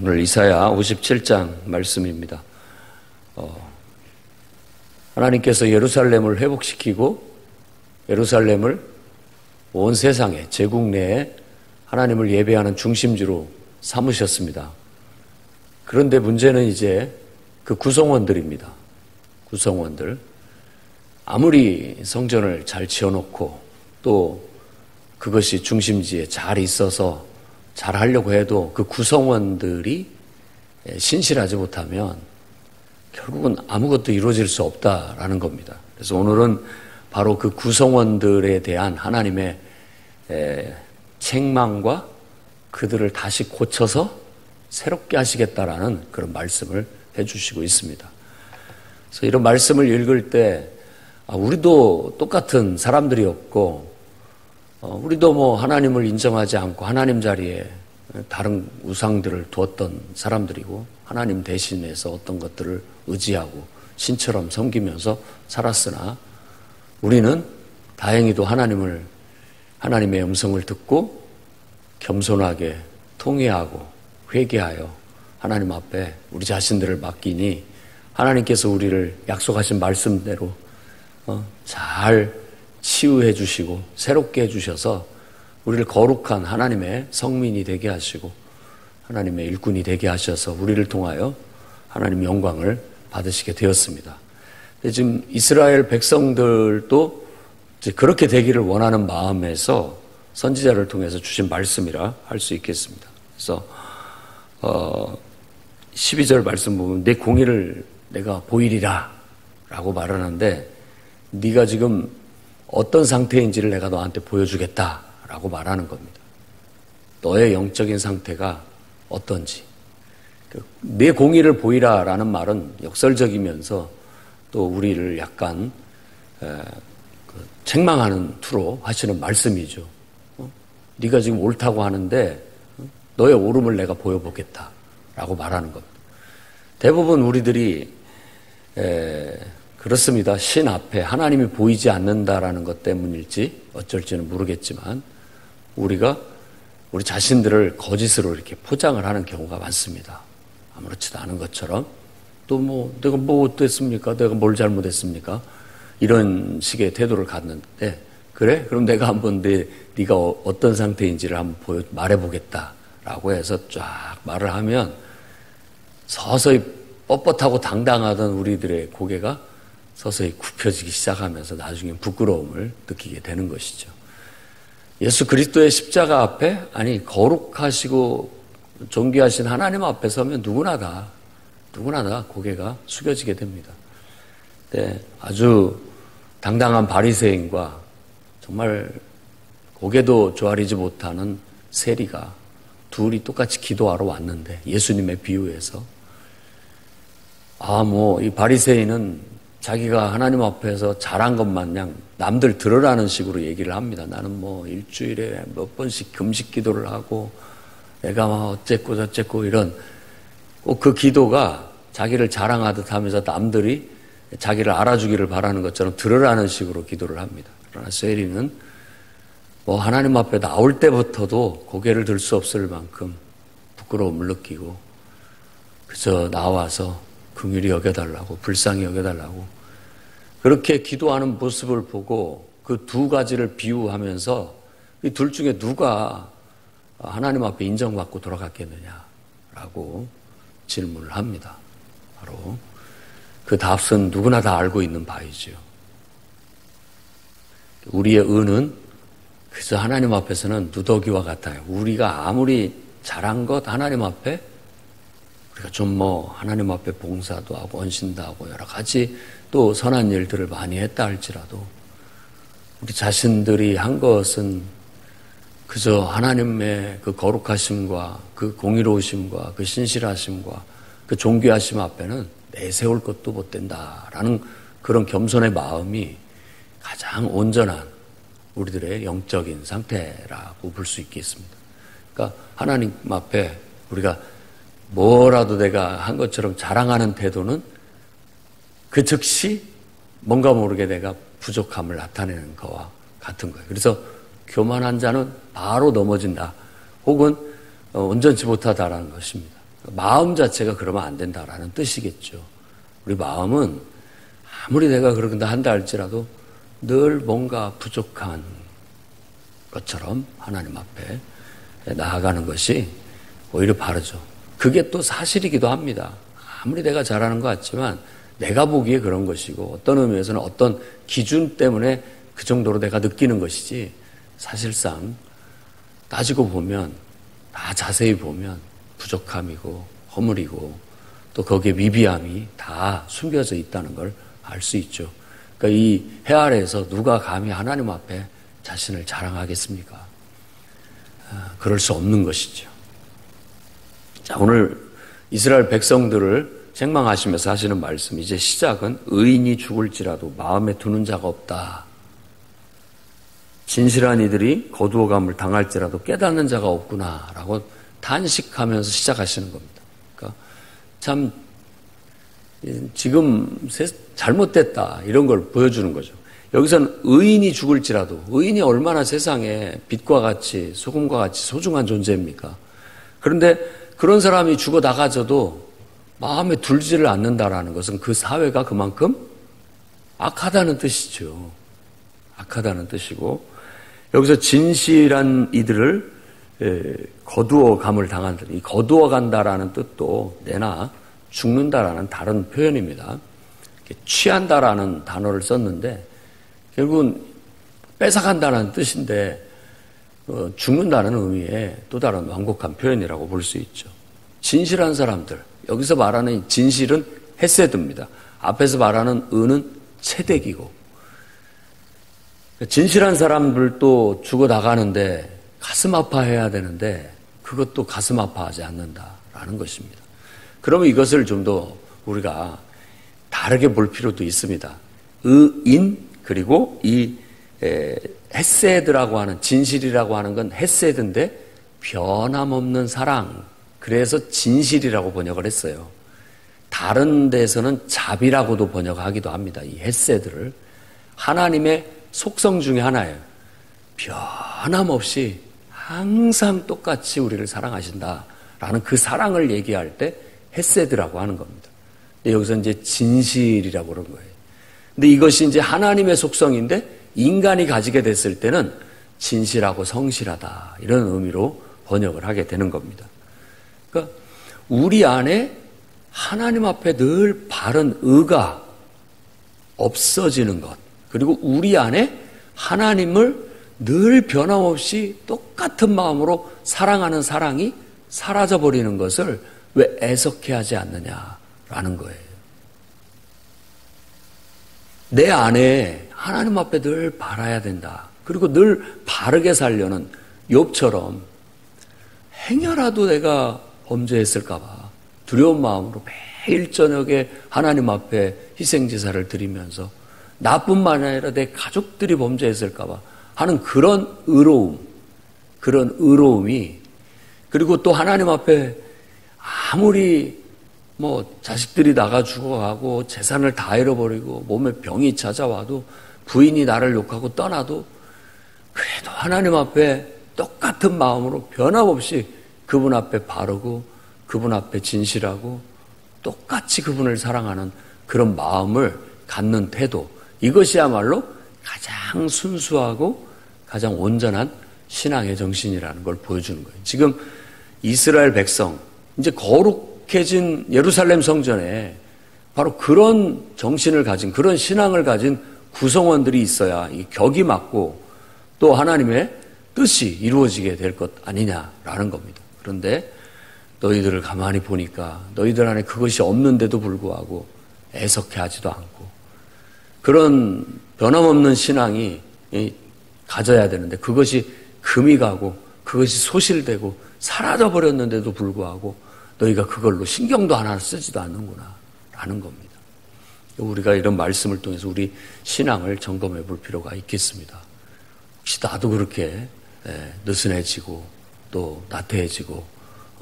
오늘 이사야 57장 말씀입니다. 하나님께서 예루살렘을 회복시키고 예루살렘을 온 세상에 제국 내에 하나님을 예배하는 중심지로 삼으셨습니다. 그런데 문제는 이제 그 구성원들입니다. 구성원들. 아무리 성전을 잘 지어놓고 또 그것이 중심지에 잘 있어서 잘 하려고 해도 그 구성원들이 신실하지 못하면 결국은 아무것도 이루어질 수 없다라는 겁니다. 그래서 오늘은 바로 그 구성원들에 대한 하나님의 책망과 그들을 다시 고쳐서 새롭게 하시겠다라는 그런 말씀을 해주시고 있습니다. 그래서 이런 말씀을 읽을 때 우리도 똑같은 사람들이었고 우리도 뭐 하나님을 인정하지 않고 하나님 자리에 다른 우상들을 두었던 사람들이고 하나님 대신해서 어떤 것들을 의지하고 신처럼 섬기면서 살았으나 우리는 다행히도 하나님의 음성을 듣고 겸손하게 통회하고 회개하여 하나님 앞에 우리 자신들을 맡기니 하나님께서 우리를 약속하신 말씀대로 잘 치유해 주시고 새롭게 해주셔서 우리를 거룩한 하나님의 성민이 되게 하시고 하나님의 일꾼이 되게 하셔서 우리를 통하여 하나님 영광을 받으시게 되었습니다. 지금 이스라엘 백성들도 이제 그렇게 되기를 원하는 마음에서 선지자를 통해서 주신 말씀이라 할 수 있겠습니다. 그래서 12절 말씀 보면 내 공의를 내가 보이리라 라고 말하는데 네가 지금 어떤 상태인지를 내가 너한테 보여주겠다라고 말하는 겁니다. 너의 영적인 상태가 어떤지. 내 공의를 보이라라는 말은 역설적이면서 또 우리를 약간 책망하는 투로 하시는 말씀이죠. 네가 지금 옳다고 하는데 너의 옳음을 내가 보여보겠다라고 말하는 겁니다. 대부분 우리들이 그렇습니다. 신 앞에 하나님이 보이지 않는다라는 것 때문일지 어쩔지는 모르겠지만 우리가 우리 자신들을 거짓으로 이렇게 포장을 하는 경우가 많습니다. 아무렇지도 않은 것처럼 또 내가 뭐 어땠습니까? 내가 뭘 잘못했습니까? 이런 식의 태도를 갖는데 그래? 그럼 내가 한번 네가 어떤 상태인지를 한번 말해보겠다라고 해서 쫙 말을 하면 서서히 뻣뻣하고 당당하던 우리들의 고개가 서서히 굽혀지기 시작하면서 나중에 부끄러움을 느끼게 되는 것이죠. 예수 그리스도의 십자가 앞에 거룩하시고 존귀하신 하나님 앞에 서면 누구나 다 고개가 숙여지게 됩니다. 네, 아주 당당한 바리새인과 정말 고개도 조아리지 못하는 세리가 둘이 똑같이 기도하러 왔는데 예수님의 비유에서 이 바리새인은 자기가 하나님 앞에서 잘한 것 마냥 남들 들으라는 식으로 얘기를 합니다. 나는 일주일에 몇 번씩 금식 기도를 하고 내가 어쨌고 저쨌고 이런 꼭 그 기도가 자기를 자랑하듯 하면서 남들이 자기를 알아주기를 바라는 것처럼 들으라는 식으로 기도를 합니다. 그러나 세리는 하나님 앞에 나올 때부터도 고개를 들 수 없을 만큼 부끄러움을 느끼고 그저 나와서 긍휼히 여겨달라고 불쌍히 여겨달라고 그렇게 기도하는 모습을 보고 그 두 가지를 비유하면서 이 둘 중에 누가 하나님 앞에 인정받고 돌아갔겠느냐라고 질문을 합니다. 바로 그 답은 누구나 다 알고 있는 바이지요. 우리의 의는 그저 하나님 앞에서는 누더기와 같아요. 우리가 아무리 잘한 것 하나님 앞에 우리가 좀 하나님 앞에 봉사도 하고 헌신도 하고 여러 가지 또 선한 일들을 많이 했다 할지라도 우리 자신들이 한 것은 그저 하나님의 그 거룩하심과 그 공의로우심과 그 신실하심과 그 존귀하심 앞에는 내세울 것도 못 된다라는 그런 겸손의 마음이 가장 온전한 우리들의 영적인 상태라고 볼 수 있겠습니다. 그러니까 하나님 앞에 우리가 뭐라도 내가 한 것처럼 자랑하는 태도는 그 즉시 뭔가 모르게 내가 부족함을 나타내는 것과 같은 거예요. 그래서 교만한 자는 바로 넘어진다. 혹은 온전치 못하다라는 것입니다. 마음 자체가 그러면 안 된다라는 뜻이겠죠. 우리 마음은 아무리 내가 그런다 한다 할지라도 늘 뭔가 부족한 것처럼 하나님 앞에 나아가는 것이 오히려 바르죠. 그게 또 사실이기도 합니다. 아무리 내가 잘하는 것 같지만 내가 보기에 그런 것이고 어떤 의미에서는 어떤 기준 때문에 그 정도로 내가 느끼는 것이지 사실상 따지고 보면 다 자세히 보면 부족함이고 허물이고 또 거기에 미비함이 다 숨겨져 있다는 걸 알 수 있죠. 그러니까 이 해 아래에서 누가 감히 하나님 앞에 자신을 자랑하겠습니까? 그럴 수 없는 것이죠. 자, 오늘 이스라엘 백성들을 책망하시면서 하시는 말씀, 이제 시작은 의인이 죽을지라도 마음에 두는 자가 없다. 진실한 이들이 거두어감을 당할지라도 깨닫는 자가 없구나라고 탄식하면서 시작하시는 겁니다. 그러니까 참 지금 잘못됐다 이런 걸 보여주는 거죠. 여기서는 의인이 죽을지라도, 의인이 얼마나 세상에 빛과 같이 소금과 같이 소중한 존재입니까? 그런데 그런 사람이 죽어 나가져도 마음에 들지를 않는다라는 것은 그 사회가 그만큼 악하다는 뜻이죠. 악하다는 뜻이고, 여기서 진실한 이들을 거두어 감을 당한다. 이 거두어 간다라는 뜻도 내나 죽는다라는 다른 표현입니다. 취한다라는 단어를 썼는데 결국은 뺏어간다는 뜻인데 죽는다는 의미의 또 다른 완곡한 표현이라고 볼 수 있죠. 진실한 사람들, 여기서 말하는 진실은 헤세드입니다. 앞에서 말하는 의는 체득이고, 진실한 사람들도 죽어나가는데 가슴 아파해야 되는데 그것도 가슴 아파하지 않는다라는 것입니다. 그러면 이것을 좀 더 우리가 다르게 볼 필요도 있습니다. 의인 그리고 이 헤세드라고 하는, 진실이라고 하는 건 헤세드인데 변함없는 사랑, 그래서 진실이라고 번역을 했어요. 다른 데서는 자비라고도 번역하기도 합니다. 이 헤세드를. 하나님의 속성 중에 하나예요. 변함없이 항상 똑같이 우리를 사랑하신다라는 그 사랑을 얘기할 때 헤세드라고 하는 겁니다. 여기서 이제 진실이라고 그런 거예요. 근데 이것이 이제 하나님의 속성인데 인간이 가지게 됐을 때는 진실하고 성실하다 이런 의미로 번역을 하게 되는 겁니다. 그러니까 우리 안에 하나님 앞에 늘 바른 의가 없어지는 것, 그리고 우리 안에 하나님을 늘 변함없이 똑같은 마음으로 사랑하는 사랑이 사라져버리는 것을 왜 애석해 하지 않느냐라는 거예요. 내 안에 하나님 앞에 늘 바라야 된다. 그리고 늘 바르게 살려는 욥처럼 행여라도 내가 범죄했을까 봐 두려운 마음으로 매일 저녁에 하나님 앞에 희생제사를 드리면서 나뿐만 아니라 내 가족들이 범죄했을까 봐 하는 그런 의로움이, 그리고 또 하나님 앞에 아무리 자식들이 나가 죽어가고 재산을 다 잃어버리고 몸에 병이 찾아와도 부인이 나를 욕하고 떠나도 그래도 하나님 앞에 똑같은 마음으로 변함없이 그분 앞에 바르고 그분 앞에 진실하고 똑같이 그분을 사랑하는 그런 마음을 갖는 태도, 이것이야말로 가장 순수하고 가장 온전한 신앙의 정신이라는 걸 보여주는 거예요. 지금 이스라엘 백성, 이제 거룩해진 예루살렘 성전에 바로 그런 정신을 가진, 그런 신앙을 가진 구성원들이 있어야 이 격이 맞고 또 하나님의 뜻이 이루어지게 될 것 아니냐라는 겁니다. 그런데 너희들을 가만히 보니까 너희들 안에 그것이 없는데도 불구하고 애석해하지도 않고 그런 변함없는 신앙이 가져야 되는데 그것이 금이 가고 그것이 소실되고 사라져버렸는데도 불구하고 너희가 그걸로 신경도 하나 쓰지도 않는구나 라는 겁니다. 우리가 이런 말씀을 통해서 우리 신앙을 점검해 볼 필요가 있겠습니다. 혹시 나도 그렇게 느슨해지고 또 나태해지고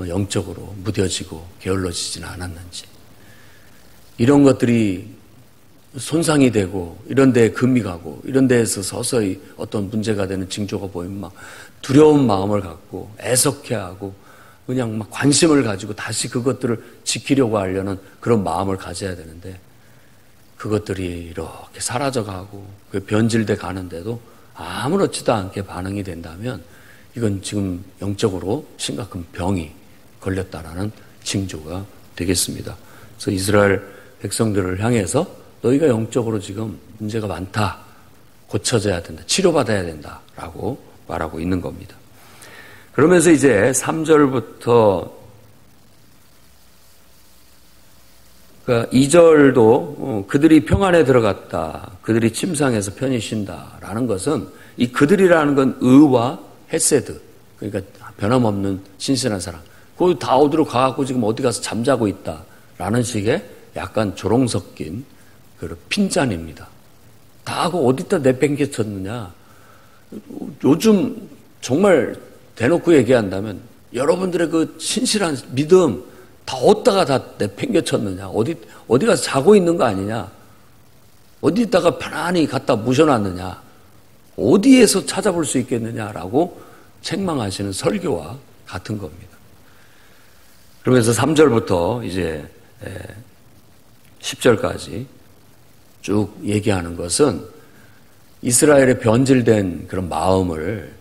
영적으로 무뎌지고 게을러지지는 않았는지, 이런 것들이 손상이 되고 이런 데에 금이 가고 이런 데에서 서서히 어떤 문제가 되는 징조가 보이면 막 두려운 마음을 갖고 애석해하고 그냥 막 관심을 가지고 다시 그것들을 지키려고 하려는 그런 마음을 가져야 되는데 그것들이 이렇게 사라져가고 변질돼 가는데도 아무렇지도 않게 반응이 된다면 이건 지금 영적으로 심각한 병이 걸렸다라는 징조가 되겠습니다. 그래서 이스라엘 백성들을 향해서 너희가 영적으로 지금 문제가 많다. 고쳐져야 된다. 치료받아야 된다라고 말하고 있는 겁니다. 그러면서 이제 3절부터 2절도 그들이 평안에 들어갔다. 그들이 침상에서 편히 쉰다라는 것은 이 그들이라는 건 의와 헤세드, 그러니까 변함없는 신실한 사람. 그거 다 어디로 가갖고 지금 어디 가서 잠자고 있다라는 식의 약간 조롱 섞인 그 핀잔입니다. 다 하고 어디다 내팽개쳤느냐. 요즘 정말 대놓고 얘기한다면 여러분들의 그 신실한 믿음 다 어디다가 다 내팽개쳤느냐. 어디 가서 자고 있는 거 아니냐. 어디다가 편안히 갖다 모셔놨느냐. 어디에서 찾아볼 수 있겠느냐라고 책망하시는 설교와 같은 겁니다. 그러면서 3절부터 이제 10절까지 쭉 얘기하는 것은 이스라엘의 변질된 그런 마음을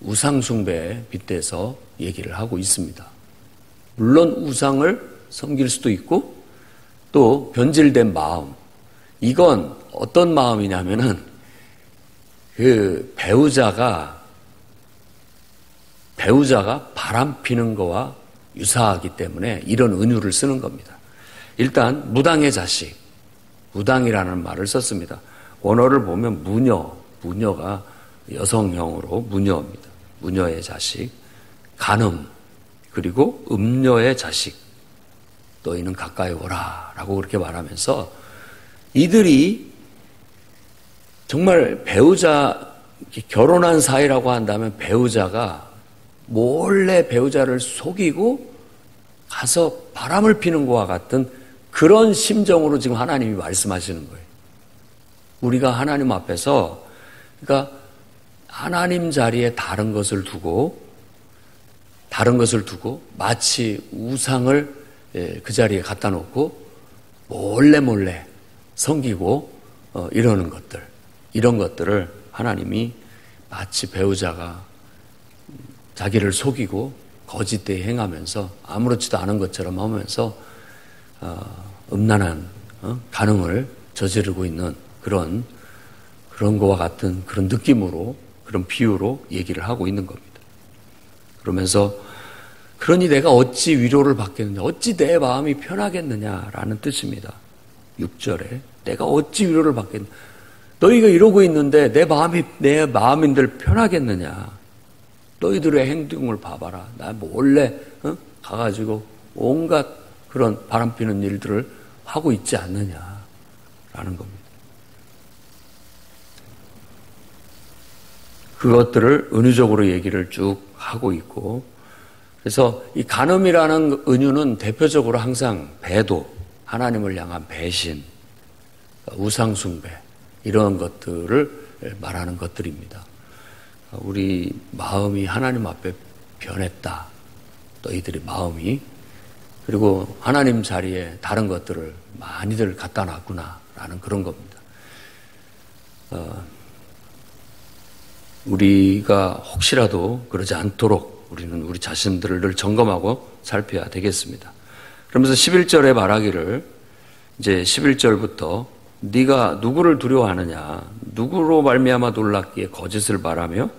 우상숭배에 빗대서 얘기를 하고 있습니다. 물론 우상을 섬길 수도 있고 또 변질된 마음, 이건 어떤 마음이냐면은 그 배우자가 바람 피는 거와 유사하기 때문에 이런 은유를 쓰는 겁니다. 일단 무당의 자식, 무당이라는 말을 썼습니다. 원어를 보면 무녀가 여성형으로 무녀입니다. 무녀의 자식, 간음, 그리고 음녀의 자식, 너희는 가까이 오라 라고 그렇게 말하면서 이들이 정말 배우자, 결혼한 사이라고 한다면 배우자가 몰래 배우자를 속이고 가서 바람을 피는 것과 같은 그런 심정으로 지금 하나님이 말씀하시는 거예요. 우리가 하나님 앞에서, 그러니까 하나님 자리에 다른 것을 두고 마치 우상을 그 자리에 갖다 놓고 몰래 섬기고 이러는 것들, 이런 것들을 하나님이 마치 배우자가 자기를 속이고 거짓되이 행하면서 아무렇지도 않은 것처럼 하면서 음란한 간음을 저지르고 있는 그런 거와 같은 그런 느낌으로, 그런 비유로 얘기를 하고 있는 겁니다. 그러면서 그러니 내가 어찌 위로를 받겠느냐, 어찌 내 마음이 편하겠느냐라는 뜻입니다. 6절에 내가 어찌 위로를 받겠느냐, 너희가 이러고 있는데 내 마음인들 편하겠느냐, 너희들의 행동을 봐봐라. 나 몰래 가가지고 온갖 그런 바람피는 일들을 하고 있지 않느냐라는 겁니다. 그것들을 은유적으로 얘기를 쭉 하고 있고, 그래서 이 간음이라는 은유는 대표적으로 항상 배도, 하나님을 향한 배신, 우상숭배, 이런 것들을 말하는 것들입니다. 우리 마음이 하나님 앞에 변했다. 너희들의 마음이. 그리고 하나님 자리에 다른 것들을 많이들 갖다 놨구나 라는 그런 겁니다. 우리가 혹시라도 그러지 않도록 우리는 우리 자신들을 늘 점검하고 살펴야 되겠습니다. 그러면서 11절에 말하기를, 이제 11절부터 네가 누구를 두려워하느냐, 누구로 말미암아 놀랍기에 거짓을 말하며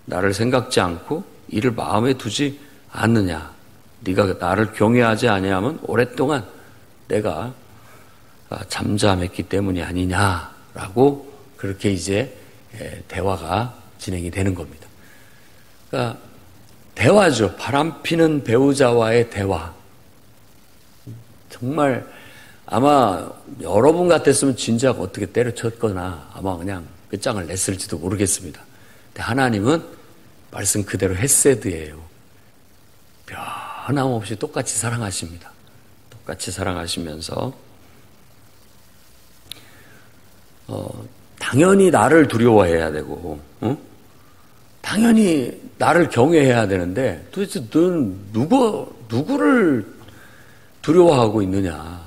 나를 생각지 않고 이를 마음에 두지 않느냐, 네가 나를 경외하지 아니하면 오랫동안 내가 잠잠했기 때문이 아니냐라고 그렇게 이제 대화가 진행이 되는 겁니다. 그러니까 대화죠. 바람피는 배우자와의 대화. 정말 아마 여러분 같았으면 진작 어떻게 때려쳤거나 아마 그냥 끝장을 냈을지도 모르겠습니다. 근데 하나님은 말씀 그대로 헤세드예요. 변함없이 똑같이 사랑하십니다. 똑같이 사랑하시면서 당연히 나를 두려워해야 되고, 당연히 나를 경외해야 되는데 도대체 너는 누구를 두려워하고 있느냐?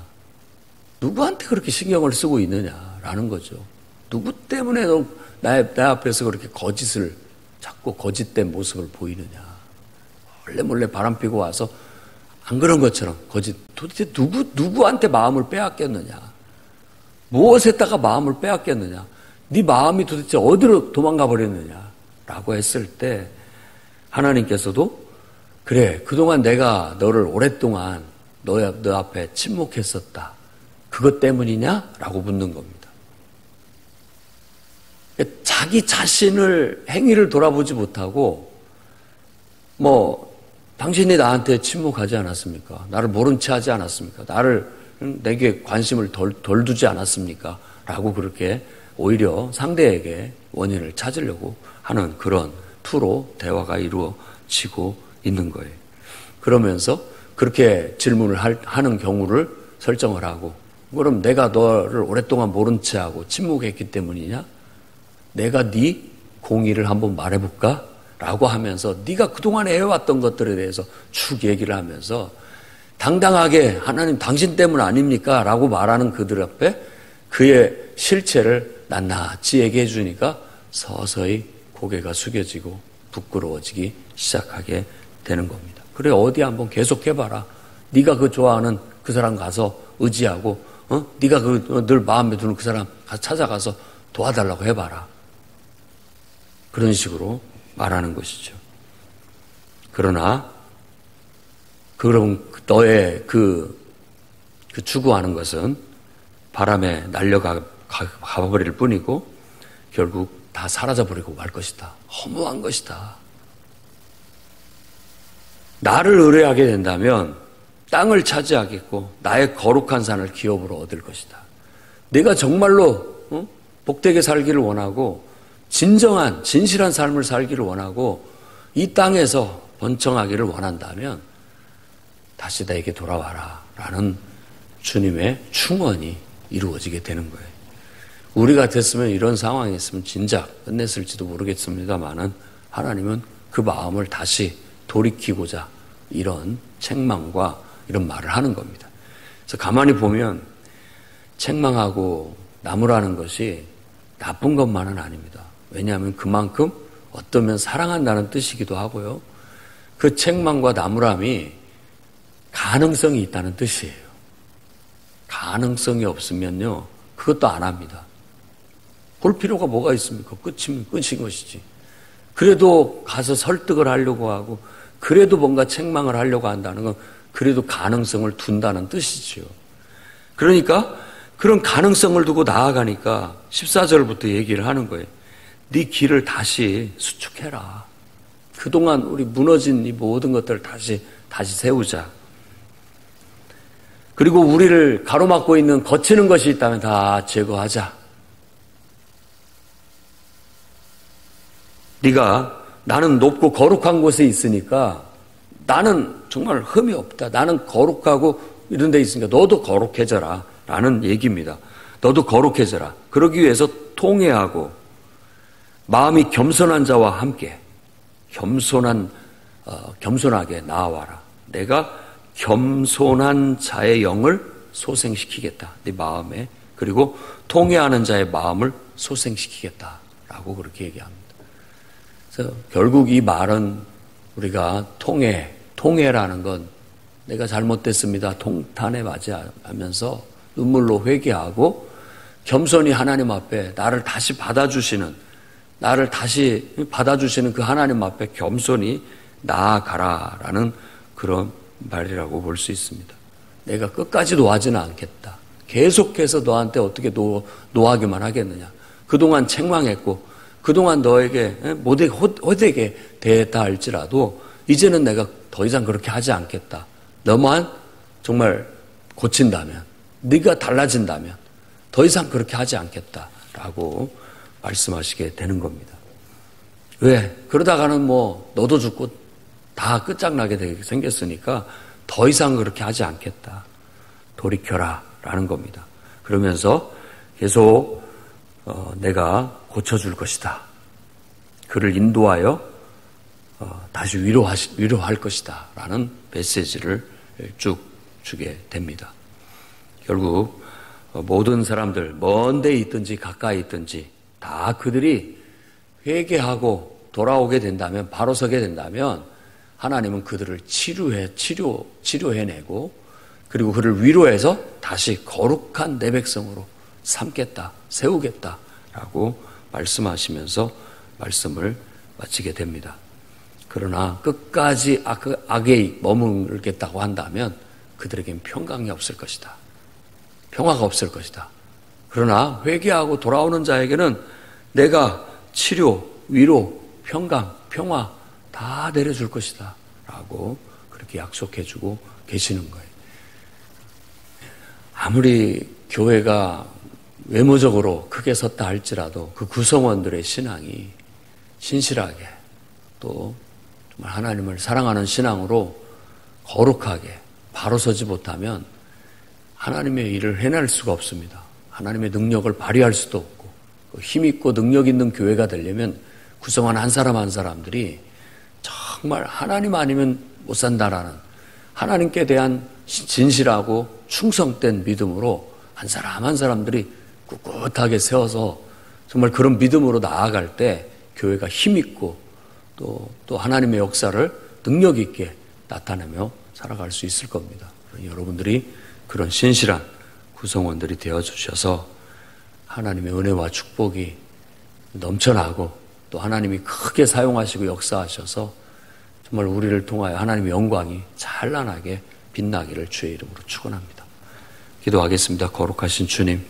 누구한테 그렇게 신경을 쓰고 있느냐라는 거죠. 누구 때문에 너 내 앞에서 그렇게 거짓을 자꾸 거짓된 모습을 보이느냐? 몰래 바람 피고 와서 안 그런 것처럼 거짓. 도대체 누구한테 마음을 빼앗겼느냐? 무엇에다가 마음을 빼앗겼느냐? 네 마음이 도대체 어디로 도망가 버렸느냐라고 했을 때 하나님께서도 그래, 그동안 내가 너를 오랫동안 너 앞에 침묵했었다. 그것 때문이냐? 라고 묻는 겁니다. 자기 자신을 행위를 돌아보지 못하고 당신이 나한테 침묵하지 않았습니까? 나를 모른 채 하지 않았습니까? 내게 관심을 덜 두지 않았습니까? 라고 그렇게 오히려 상대에게 원인을 찾으려고 하는 그런 투로 대화가 이루어지고 있는 거예요. 그러면서 그렇게 질문을 하는 경우를 설정을 하고, 그럼 내가 너를 오랫동안 모른 채 하고 침묵했기 때문이냐? 내가 네 공의를 한번 말해볼까? 라고 하면서 네가 그동안 해왔던 것들에 대해서 쭉 얘기를 하면서 당당하게 하나님 당신 때문 아닙니까? 라고 말하는 그들 앞에 그의 실체를 낱낱이 얘기해 주니까 서서히 고개가 숙여지고 부끄러워지기 시작하게 되는 겁니다. 그래, 어디 한번 계속해봐라. 네가 그 좋아하는 그 사람 가서 의지하고 네가 늘 마음에 드는 그 사람 가서 찾아가서 도와달라고 해봐라. 그런 식으로 말하는 것이죠. 그러나 그럼 너의 그 추구하는 것은 바람에 날려가 버릴 뿐이고 결국 다 사라져버리고 말 것이다. 허무한 것이다. 나를 의뢰하게 된다면 땅을 차지하겠고 나의 거룩한 산을 기업으로 얻을 것이다. 내가 정말로 복되게 살기를 원하고 진정한 진실한 삶을 살기를 원하고 이 땅에서 번창하기를 원한다면 다시 나에게 돌아와라 라는 주님의 충원이 이루어지게 되는 거예요. 우리 같았으면 이런 상황이 있으면 진작 끝냈을지도 모르겠습니다만은 하나님은 그 마음을 다시 돌이키고자 이런 책망과 이런 말을 하는 겁니다. 그래서 가만히 보면 책망하고 나무라는 것이 나쁜 것만은 아닙니다. 왜냐하면 그만큼 어떠면 사랑한다는 뜻이기도 하고요. 그 책망과 나무람이 가능성이 있다는 뜻이에요. 가능성이 없으면요, 그것도 안 합니다. 볼 필요가 뭐가 있습니까? 끝이면 끝인 것이지. 그래도 가서 설득을 하려고 하고, 그래도 뭔가 책망을 하려고 한다는 건 그래도 가능성을 둔다는 뜻이지요. 그러니까 그런 가능성을 두고 나아가니까 14절부터 얘기를 하는 거예요. 네 길을 다시 수축해라. 그동안 우리 무너진 이 모든 것들을 다시 세우자. 그리고 우리를 가로막고 있는 거치는 것이 있다면 다 제거하자. 네가 나는 높고 거룩한 곳에 있으니까 나는 정말 흠이 없다. 나는 거룩하고 이런 데 있으니까 너도 거룩해져라 라는 얘기입니다. 너도 거룩해져라. 그러기 위해서 통회하고 마음이 겸손한 자와 함께 겸손하게 나아와라. 내가 겸손한 자의 영을 소생시키겠다. 네 마음에. 그리고 통회하는 자의 마음을 소생시키겠다라고 그렇게 얘기합니다. 그래서 결국 이 말은 우리가 통회라는 건 내가 잘못됐습니다. 통탄에 맞이하면서 눈물로 회개하고 겸손히 하나님 앞에 나를 다시 받아주시는 그 하나님 앞에 겸손히 나아가라라는 그런 말이라고 볼 수 있습니다. 내가 끝까지 노하지는 않겠다. 계속해서 너한테 어떻게 노하기만 하겠느냐. 그동안 책망했고 그동안 너에게 호되게 대했다 할지라도 이제는 내가 더 이상 그렇게 하지 않겠다. 너만 정말 고친다면, 네가 달라진다면 더 이상 그렇게 하지 않겠다라고 말씀하시게 되는 겁니다. 왜? 그러다가는 너도 죽고 다 끝장나게 되게 생겼으니까 더 이상 그렇게 하지 않겠다. 돌이켜라 라는 겁니다. 그러면서 계속 내가 고쳐줄 것이다. 그를 인도하여 다시 위로할 것이다 라는 메시지를 쭉 주게 됩니다. 결국 모든 사람들 먼 데 있든지 가까이 있든지 다 그들이 회개하고 돌아오게 된다면, 바로 서게 된다면 하나님은 그들을 치료해내고 그리고 그를 위로해서 다시 거룩한 내 백성으로 삼겠다, 세우겠다라고 말씀하시면서 말씀을 마치게 됩니다. 그러나 끝까지 악에 머물겠다고 한다면 그들에겐 평강이 없을 것이다. 평화가 없을 것이다. 그러나 회개하고 돌아오는 자에게는 내가 치료, 위로, 평강, 평화 다 내려줄 것이다 라고 그렇게 약속해주고 계시는 거예요. 아무리 교회가 외모적으로 크게 섰다 할지라도 그 구성원들의 신앙이 신실하게 또 정말 하나님을 사랑하는 신앙으로 거룩하게 바로 서지 못하면 하나님의 일을 해낼 수가 없습니다. 하나님의 능력을 발휘할 수도 없고 힘있고 능력 있는 교회가 되려면 구성원 한 사람 한 사람들이 정말 하나님 아니면 못 산다라는 하나님께 대한 진실하고 충성된 믿음으로 한 사람 한 사람들이 꿋꿋하게 세워서 정말 그런 믿음으로 나아갈 때 교회가 힘있고 또 하나님의 역사를 능력 있게 나타내며 살아갈 수 있을 겁니다. 여러분들이 그런 신실한 구성원들이 되어주셔서 하나님의 은혜와 축복이 넘쳐나고 또 하나님이 크게 사용하시고 역사하셔서 정말 우리를 통하여 하나님의 영광이 찬란하게 빛나기를 주의 이름으로 축원합니다. 기도하겠습니다. 거룩하신 주님,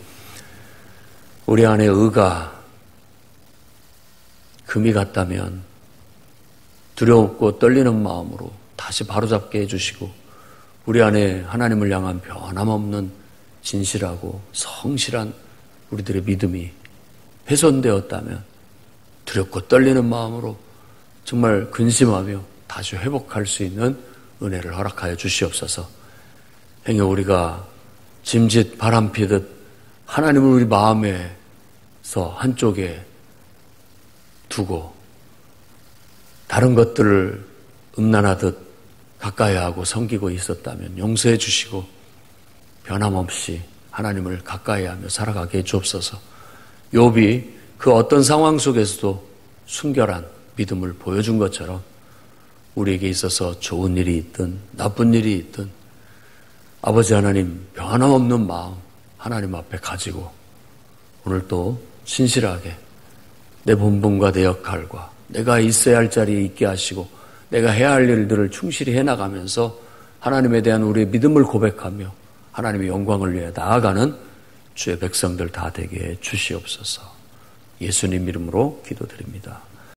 우리 안에 의가 금이 같다면 두렵고 떨리는 마음으로 다시 바로잡게 해주시고 우리 안에 하나님을 향한 변함없는 진실하고 성실한 우리들의 믿음이 훼손되었다면 두렵고 떨리는 마음으로 정말 근심하며 다시 회복할 수 있는 은혜를 허락하여 주시옵소서. 행여 우리가 짐짓 바람피듯 하나님을 우리 마음에서 한쪽에 두고 다른 것들을 음란하듯 가까이 하고 섬기고 있었다면 용서해 주시고 변함없이 하나님을 가까이 하며 살아가게 해 주옵소서. 욥이 그 어떤 상황 속에서도 순결한 믿음을 보여준 것처럼 우리에게 있어서 좋은 일이 있든 나쁜 일이 있든 아버지 하나님 변함없는 마음 하나님 앞에 가지고 오늘 또 신실하게 내 본분과 내 역할과 내가 있어야 할 자리에 있게 하시고 내가 해야 할 일들을 충실히 해나가면서 하나님에 대한 우리의 믿음을 고백하며 하나님의 영광을 위해 나아가는 주의 백성들 다 되게 해 주시옵소서. 예수님 이름으로 기도드립니다.